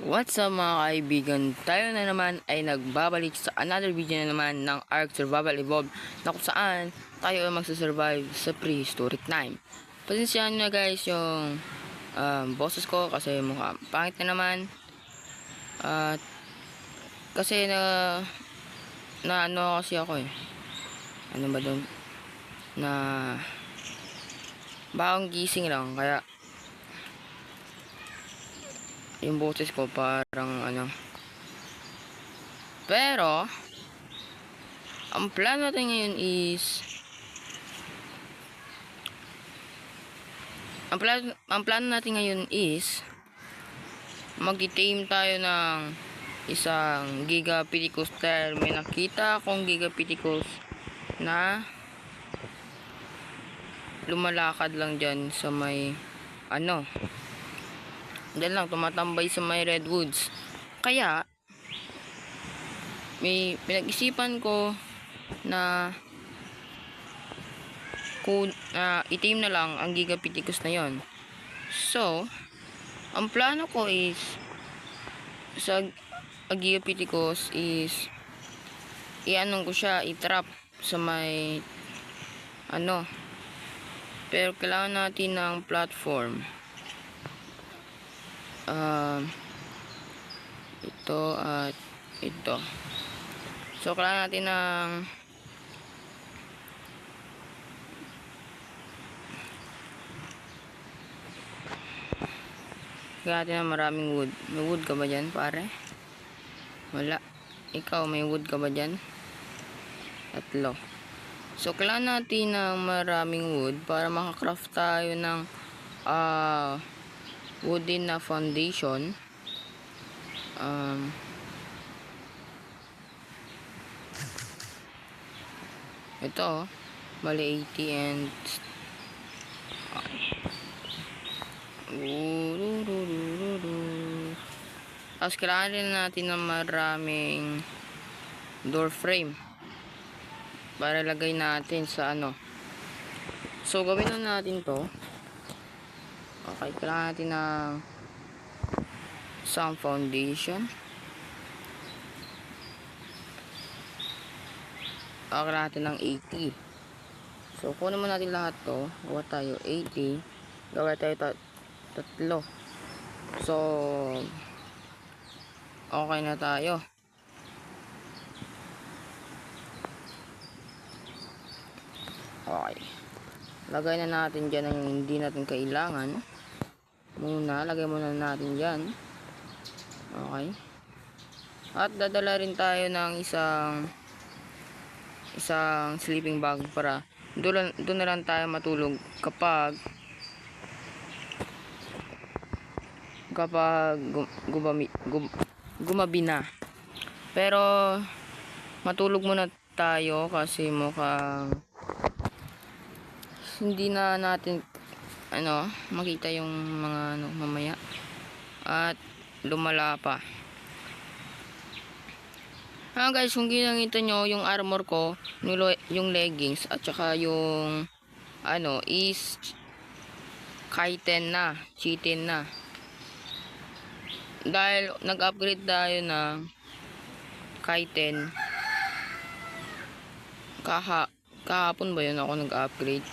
What's up mga kaibigan? Tayo na naman ay nagbabalik sa another video na naman ng Ark Survival Evolved na kung saan tayo ay magsasurvive sa prehistoric time. Pasensyahan nyo guys yung boses ko kasi mukha pangit na naman. At kasi na ano kasi ako ano ba doon? Na bagong gising lang kaya yung boses ko parang pero ang plano natin ngayon is ang plano natin ngayon is mag-tame tayo ng isang Gigapithecus dahil may nakita akong Gigapithecus na lumalakad lang dyan sa may dahil lang tumatambay sa may redwoods. Kaya may pinag-isipan ko na itim na lang ang Gigapithecus na yon. So ang plano ko is sa Gigapithecus is i-anong ko siya, i-trap sa may pero kailangan natin ng platform. Ito at ito. So kailangan natin ng maraming wood. May wood ka ba dyan, pare? Wala. Ikaw, may wood ka ba dyan? Tatlo. So kailangan natin ng maraming wood para makakraft tayo ng wooden na foundation. Ito bali 80 and tapos kailangan rin natin ng maraming door frame para lagay natin sa so gawin na natin to. Okay, kailangan natin ng isang foundation. Kailangan natin ng 80. So kunin mo natin lahat to. Gawa tayo 80. Gawa tayo tatlo. So okay na tayo. Okay, lagay na natin dyan ang hindi natin kailangan. Lagay muna natin dyan. Okay, at dadala rin tayo ng isang sleeping bag para doon na lang tayo matulog kapag gumabi na. Pero matulog muna tayo kasi mukhang hindi na natin makita yung mga mamaya at lumala pa. Guys, kung ginamita nyo yung armor ko, yung leggings at saka yung is chitin na dahil nag-upgrade tayo ng Kaiten kahapon ba yun ako nag-upgrade,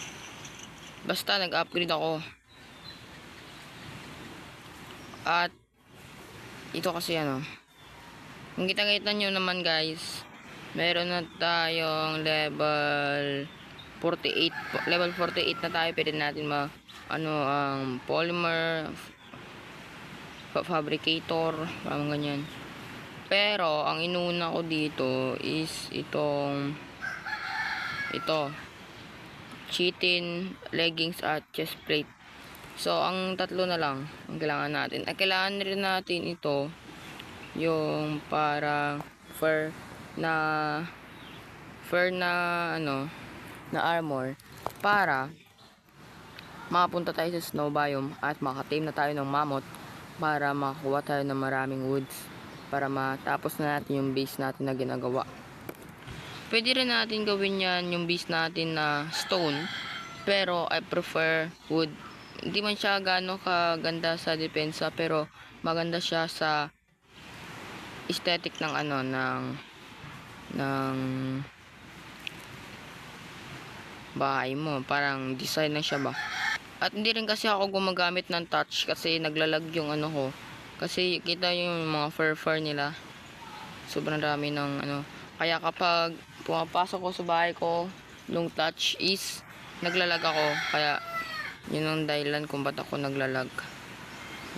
basta nag-upgrade ako. At ito kasi kung kita nyo naman guys, meron na tayong level 48 na tayo. Pwede natin ang polymer fabricator, parang ganyan. Pero ang inuna ko dito is ito chitin, leggings at chest plate. So ang tatlo na lang ang kailangan natin. Kailangan rin natin ito, yung parang fur na armor para makapunta tayo sa snow biome at makatame na tayo ng mammoth para makakuha tayo ng maraming woods para matapos na natin yung base natin na ginagawa. Pwede rin natin gawin yan yung base natin na stone, pero I prefer wood. Hindi man siya gano'ng kaganda sa depensa pero maganda siya sa aesthetic ng ano ng bahay mo, parang design na siya ba. At hindi rin kasi ako gumagamit ng touch kasi naglalag yung ano ko, kasi kita yung mga fur nila, sobrang dami ng ano, kaya kapag pumapasok ko sa bahay ko yung touch is naglalag ako, kaya yun ang dahilan kung ba't ako naglalag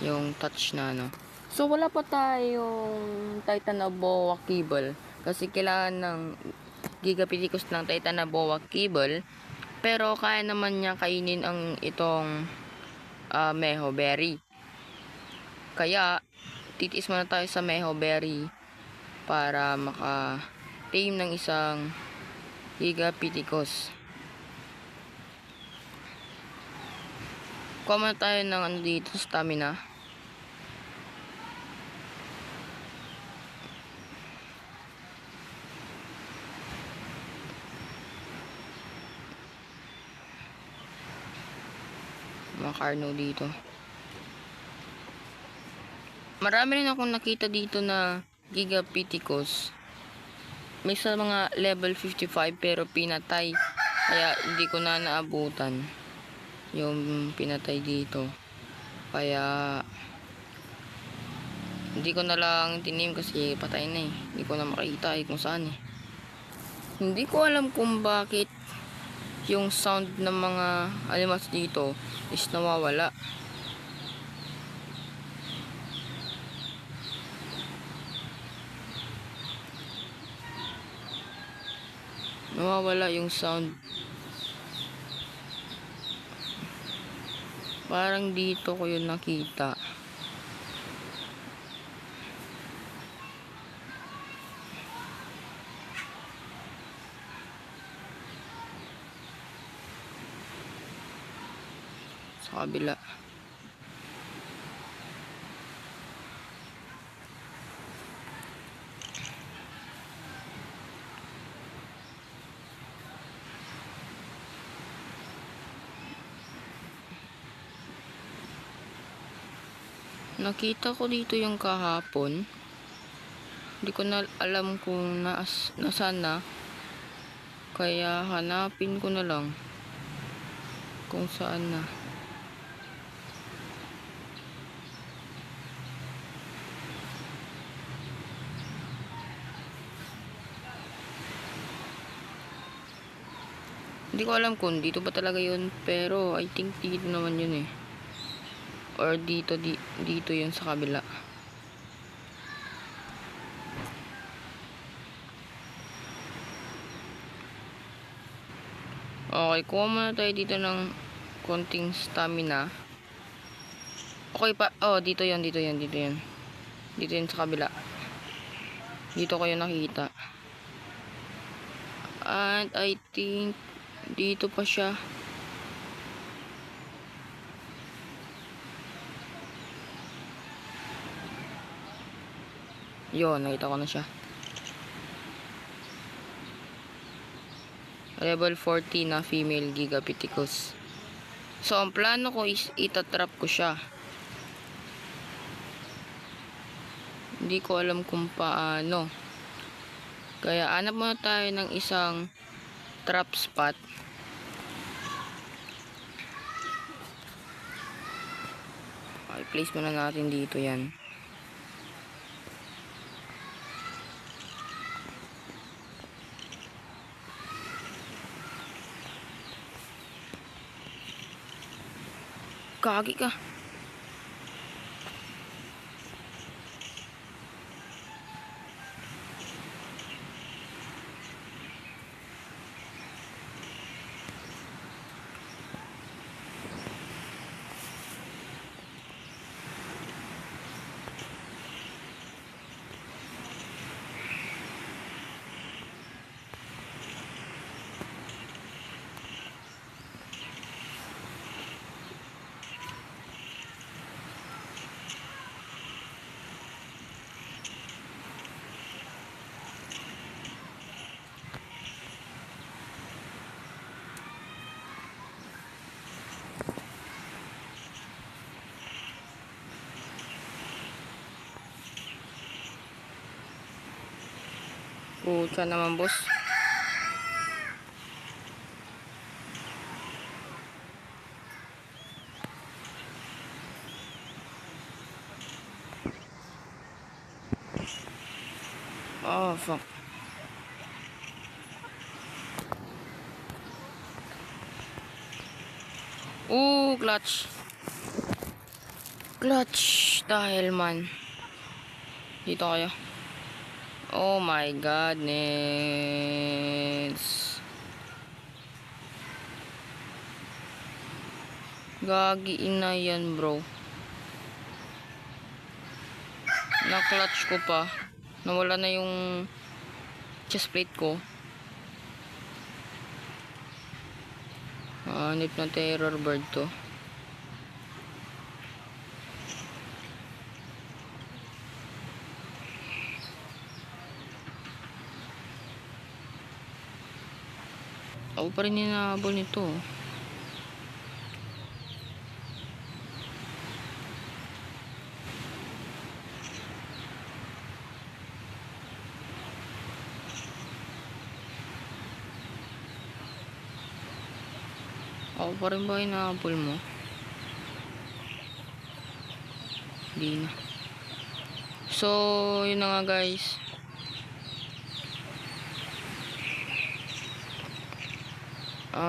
yung touch na ano. So wala pa tayong Titan na BOA cable kasi kailangan ng Gigapiticus ng Titan na BOA cable, pero kaya naman niya kainin ang itong Meho Berry. Kaya titiis muna tayo sa Meho Berry para maka-tame ng isang Gigapiticus. Kuha muna tayo ng ano dito, stamina. Mga Carno dito. Marami rin akong nakita dito na Gigapiticus. May sa mga level 55 pero pinatay. Kaya hindi ko na naabutan yung pinatay dito. Kaya hindi ko na lang tinim kasi patay na eh. Hindi ko na makita kung saan eh. Hindi ko alam kung bakit yung sound ng mga alimas dito is nawawala. Nawawala yung sound. Parang dito ko yun nakita. Sa kabila. Nakita ko dito yung kahapon. Hindi ko na alam kung nasaan na. Kaya hanapin ko na lang kung saan na. Hindi ko alam kung dito ba talaga yun, pero I think dito naman yun eh. Or dito yun sa kabila. Okay, kuha muna tayo dito ng konting stamina. Okay pa, dito yun. Dito yun sa kabila. Dito ko yun nakita. And I think dito pa siya. Yun, nakita ko na siya. Level 40 na female Gigapiticus. So, ang plano ko is itatrap ko siya. Hindi ko alam kung paano. Kaya, hanap muna tayo ng isang trap spot. Okay, place muna natin dito yan. Kagi ka. Pucha naman, boss. Oh, fuck. Clutch. Clutch. Dahil man. Dito kayo. Oh my godness. Gagiin na yan, bro. Na-clutch ko pa. Nawala na yung chest plate ko. Hanip na terror bird to. Ako pa rin hinahabol nito. Ako pa rin ba hinahabol mo? Hindi na. So, yun na nga guys.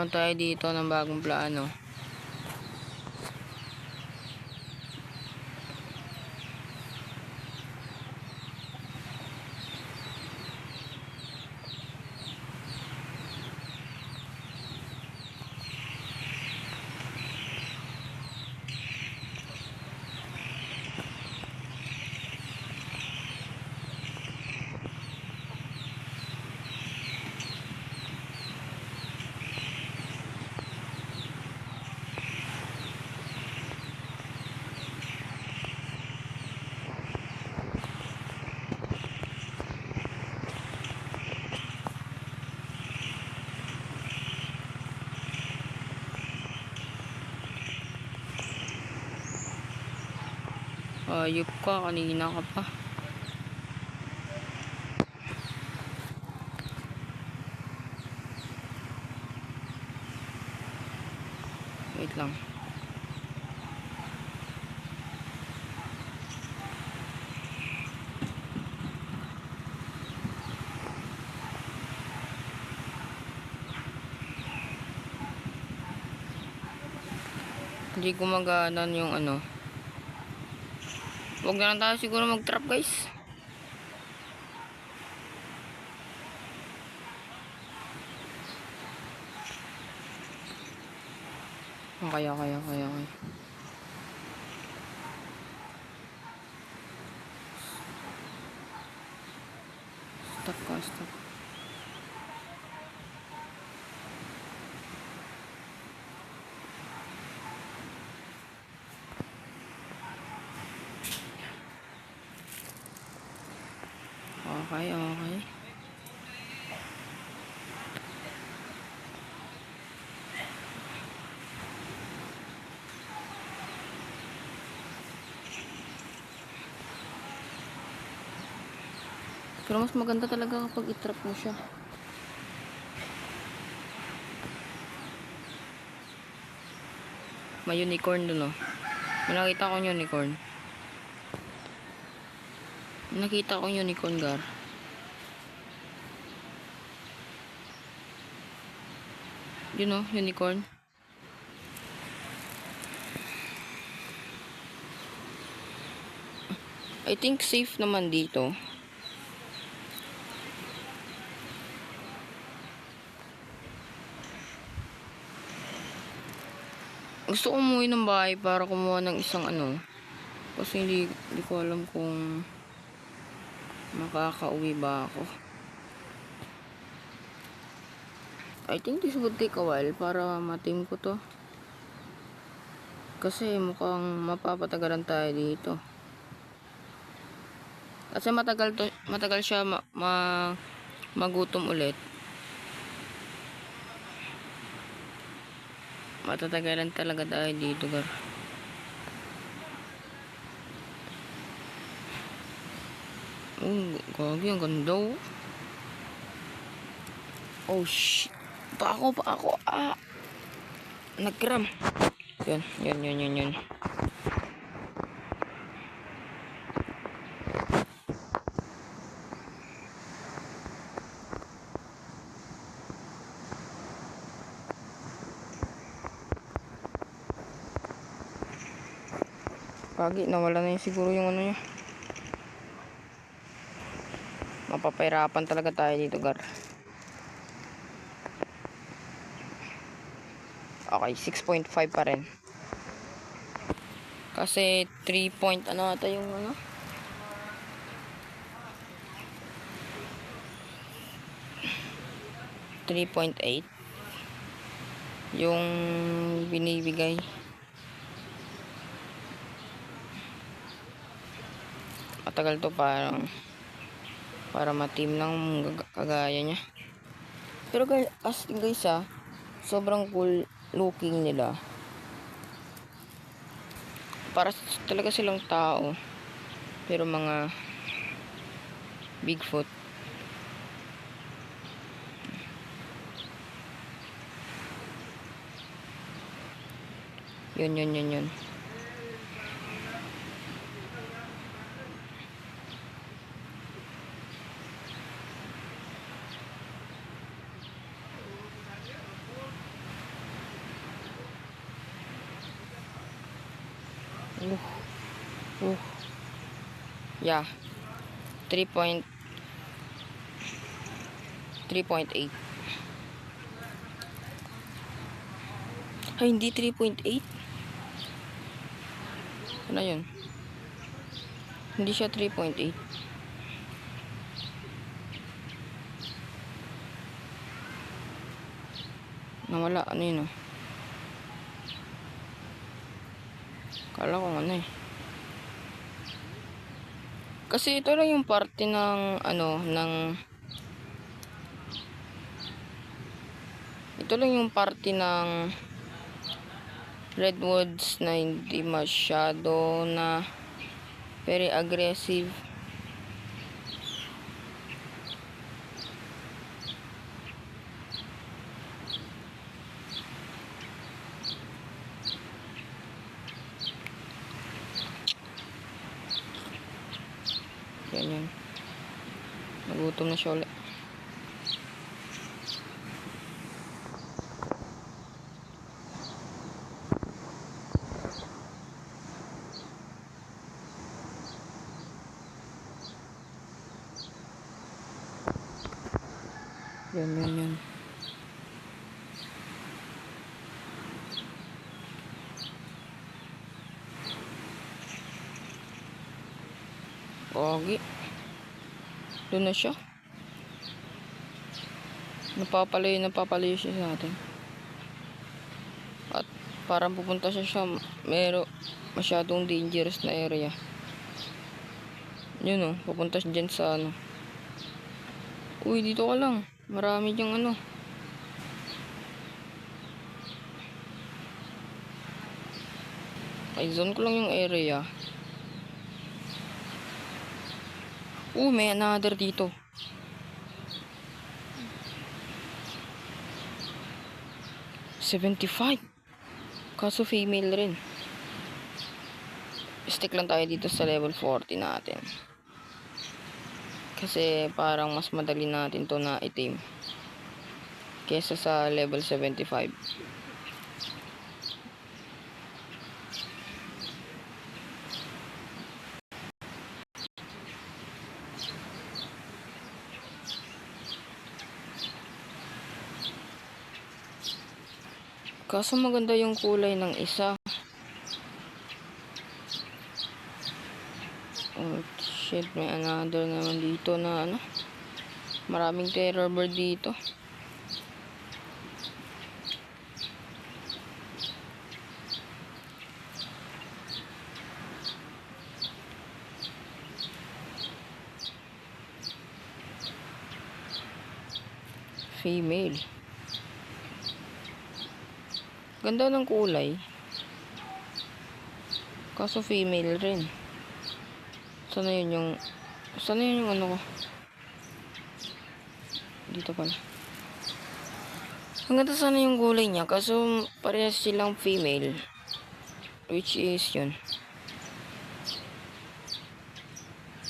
Tayo dito ng bagong plano. Ayup ka, kanina ka pa. Wait lang. Hindi gumagana yung ano. Huwag na lang tayo siguro mag-trap guys. Kaya. Stop. Okay. Pero mas maganda talaga kapag i-trap mo siya. May unicorn dun oh. May nakita ko unicorn. Nakita ko unicorn gar. You know, unicorn. I think safe naman dito. Gusto ko umuwi ng bahay para kumuha ng isang ano. Kasi hindi ko alam kung makakauwi ba ako. I think this would take a while para matim ko to. Kasi mukhang mapapatagalan tayo dito. Kasi matagal siya magutom ulit. Matatagalan talaga tayo dito, gar. Gagi, ang ganda oh. Oh shit. Pa ako. Ah. Nagkram. Yun. Pagi, nawala na yun siguro yung ano niya. Mapapahirapan talaga tayo dito, gar. Okay, 6.5 pa rin. Kasi 3 point ano ata yung ano? 3.8 yung binibigay. Matagal to para ma-team ng kagaya niya. Pero guys, sobrang cool looking nila. Para talaga silang tao. Pero mga Bigfoot. Yun. Yeah. 3.8. Ay, hindi 3.8. Ano yun? Hindi siya 3.8. Nawala. Ano yun, oh? Kala ko ano eh. Kasi ito lang yung parte ng ito lang yung parte ng redwoods na hindi masyado na very aggressive. Yan. Nagutom na siya ulit. Yan. Pogi. Doon na siya. Napapalayo siya sa atin. At parang pupunta siya masyadong dangerous na area. Yun oh, pupunta siya dyan sa ano. Uy, dito ka lang. Marami diyang ano. Ay, zone ko lang yung area. May another dito. $75. Kaso female rin. Stick lang tayo dito sa level 40 natin. Kasi parang mas madali natin to na itim kesa sa level 75. Kaso maganda yung kulay ng isa. Oh shit, may another naman dito na ano. Maraming terror bird dito. Female. Ganda ng kulay. Kaso female rin. Sana yun yung ano ko. Dito pala. Ang ganda sana yung gulay niya, kaso parehas silang female. Which is yun.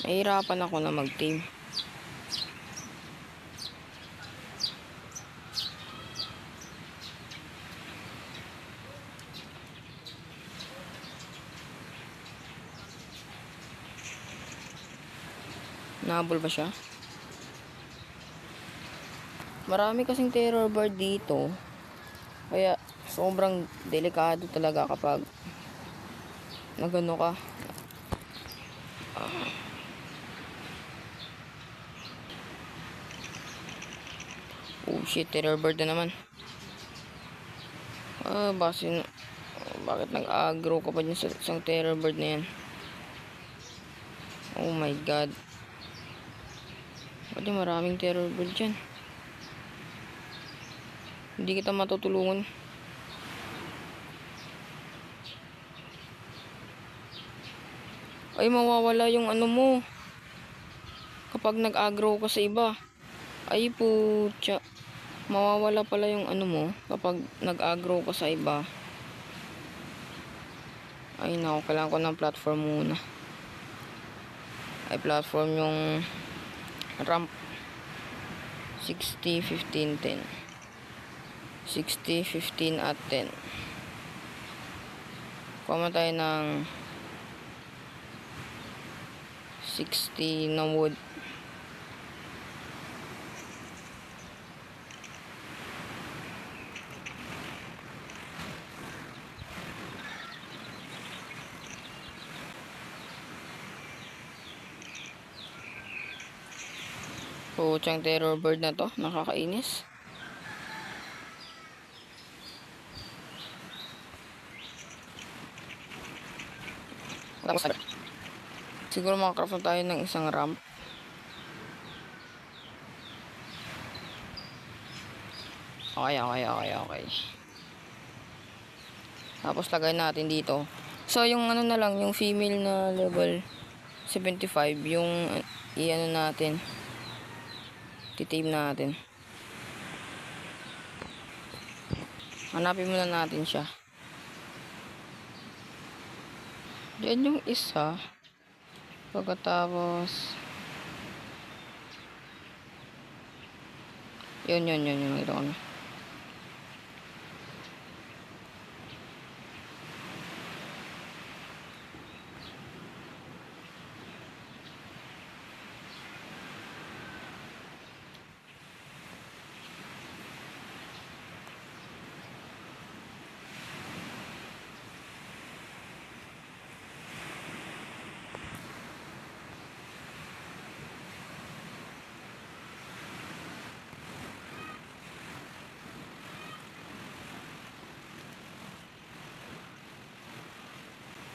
Nahihirapan ako na mag-team. Nahabol ba siya? Marami kasing terror bird dito. Kaya sobrang delikado talaga kapag nagano ka. Oh shit, terror bird na naman. Bakit nag-agro ka pa dyan sa isang terror bird na yan? Oh my god. Ba't yung maraming terror bird dyan? Hindi kita matutulungan. Ay, mawawala yung ano mo kapag nag-agro ka sa iba. Ay putya, mawawala pala yung ano mo kapag nag-agro ka sa iba. Ay naku, kailangan ko ng platform muna. Ay platform yung ramp 60, 15, 10. 60, 15 at 10. Kuha tayo ng 60 na wood. Putsang terror bird na to, nakakainis. Siguro makacraft na tayo ng isang ramp. Okay. Tapos lagay natin dito. So yung ano na lang, yung female na level 75, yung i-ano natin. Titame natin. Hanapin muna natin siya. Diyan yung isa. Pagkatapos yun. Ito na.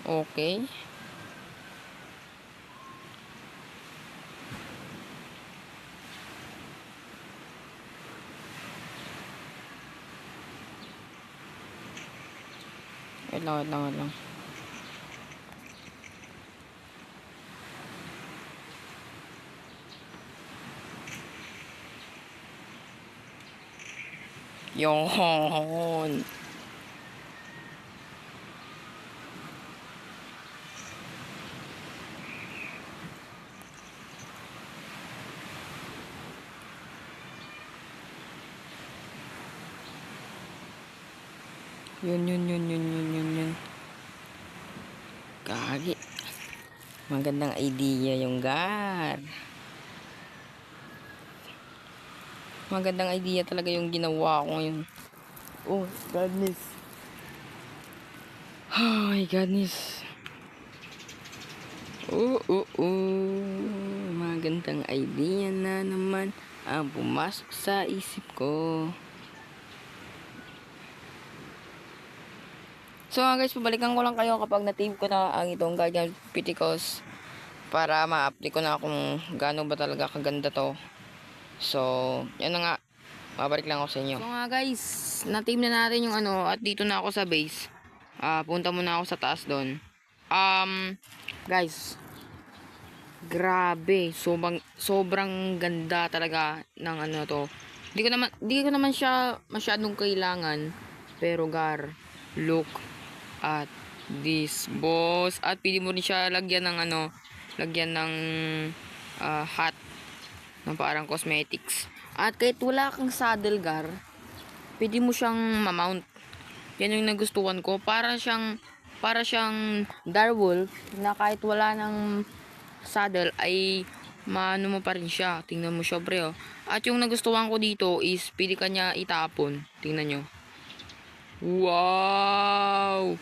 Okay. Wait lang. Yon. Yun. Gagi. Magandang idea yung guard. Magandang idea talaga yung ginawa ko ngayon. Oh, goodness. Oh my goodness. Magandang idea na naman ang pumasok sa isip ko. So guys, pabalikan ko lang kayo kapag na-tame ko na ang itong Guardian Piticos para ma-update ko na kung gaano ba talaga kaganda to. So, yan na nga. Babalik lang ako sa inyo. So nga guys, na-tame na natin yung ano at dito na ako sa base. Punta muna ako sa taas doon. Guys, grabe, sobrang ganda talaga ng ano to, Di ko naman siya masyadong kailangan. Pero Gar, look at this, boss. At pwede mo rin siya lagyan ng lagyan ng hat ng parang cosmetics. At kahit wala kang saddle, Gar, pwede mo siyang mamount. Yan yung nagustuhan ko. Para siyang direwolf na kahit wala ng saddle ay maano mo pa rin siya. Tingnan mo siya, pre, oh. At yung nagustuhan ko dito is pwede ka niya itapon. Tingnan nyo. Wow!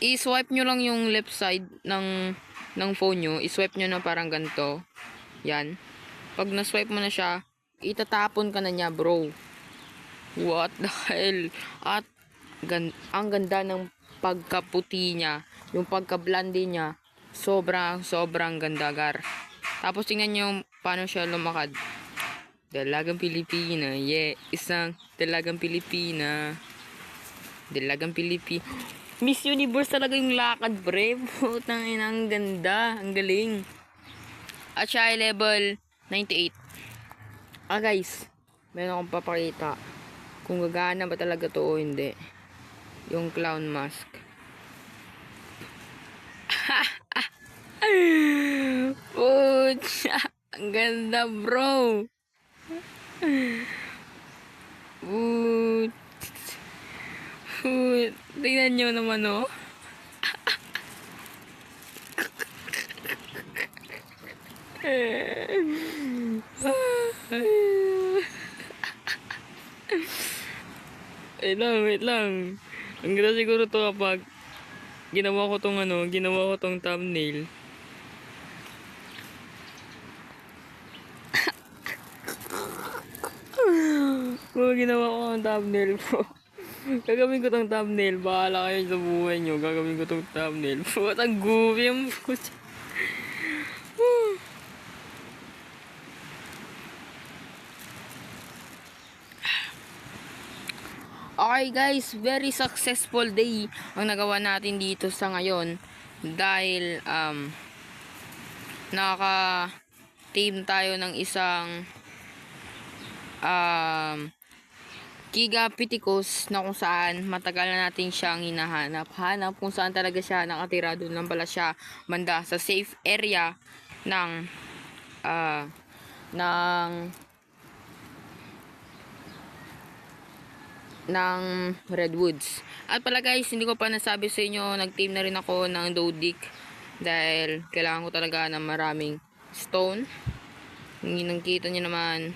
I-swipe nyo lang yung left side ng phone nyo. I-swipe nyo na parang ganito. Yan. Pag na-swipe mo na siya, itatapon ka na niya, bro. What the hell? At ang ganda ng pagkaputi niya, yung pagka-blondie niya, sobrang ganda, Gar. Tapos tingnan nyo paano siya lumakad. Dalagang Pilipina, yeah, isang dalagang Pilipina. Miss Universe talaga yung lakad, bre. Putang ina, ang ganda, ang galing. At siya ay level 98. Guys, meron akong papakita kung gagana ba talaga to o hindi. Yung clown mask. Pucha, ang ganda, bro. Tingnan nyo naman, oh. Wait lang. Ang ganda siguro to kapag ginawa ko tong thumbnail. Kung ginawa ko ang thumbnail po. Gagawin ko tong thumbnail. Bahala kayo sa buhay nyo. Gagawin ko tong thumbnail. Ang goofy ang puto. Okay guys, very successful day ang nagawa natin dito sa ngayon. Dahil nakaka-team tayo ng isang Gigapiticus na kung saan matagal na natin siyang hinahanap kung saan talaga siya nakatira. Doon lang pala siya banda sa safe area ng Redwoods. At pala guys, hindi ko pa nasabi sa inyo, nag-team na rin ako ng Dodic dahil kailangan ko talaga ng maraming stone. Nakita nyo naman,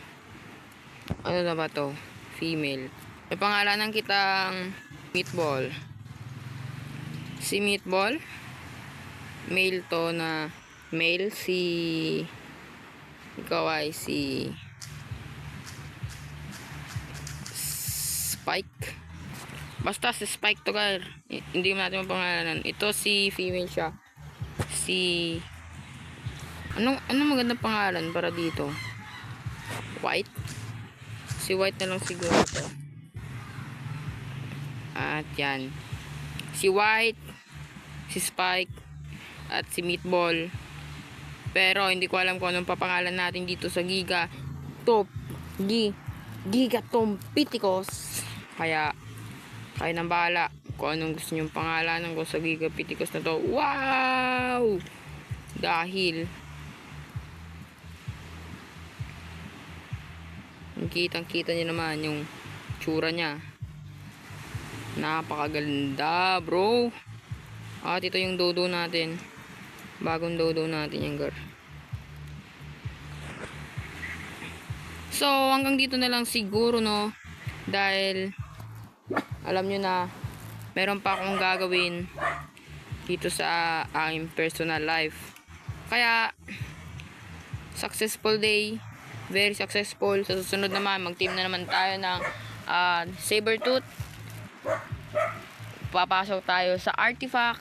ano na ba to? Female. May pangalanan kitang Meatball. Si Meatball, male to na male. Ikaw ay si Spike. Basta si Spike to, guys. Hindi natin mapangalanan. Ito si female siya. Anong magandang pangalan para dito? White. Si White na lang siguro to. At yan. Si White, si Spike, at si Meatball. Pero hindi ko alam kung anong papangalan natin dito sa Gigapiticus. Kaya kayo nang bahala kung anong gusto nyong pangalanan ko sa Gigapiticus na to. Wow! Dahil kitang-kita nyo naman yung tsura niya. Napakaganda, bro. At ito yung dodo natin. Bagong dodo natin yung girl. So, hanggang dito na lang siguro, no? Dahil alam nyo na meron pa akong gagawin dito sa aking personal life. Kaya successful day. Very successful. Sa susunod naman, mag-team na naman tayo ng Sabertooth. Papasok tayo sa Artifact.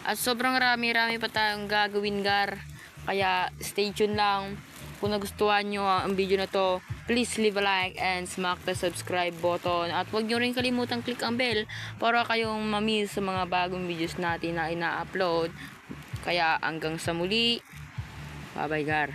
At sobrang rami pa tayong gagawin, Gar. Kaya stay tuned lang. Kung nagustuhan nyo ang video na to, please leave a like and smack the subscribe button. At huwag nyo rin kalimutan click ang bell para kayong mamiss sa mga bagong videos natin na ina-upload. Kaya hanggang sa muli. Bye bye, Gar.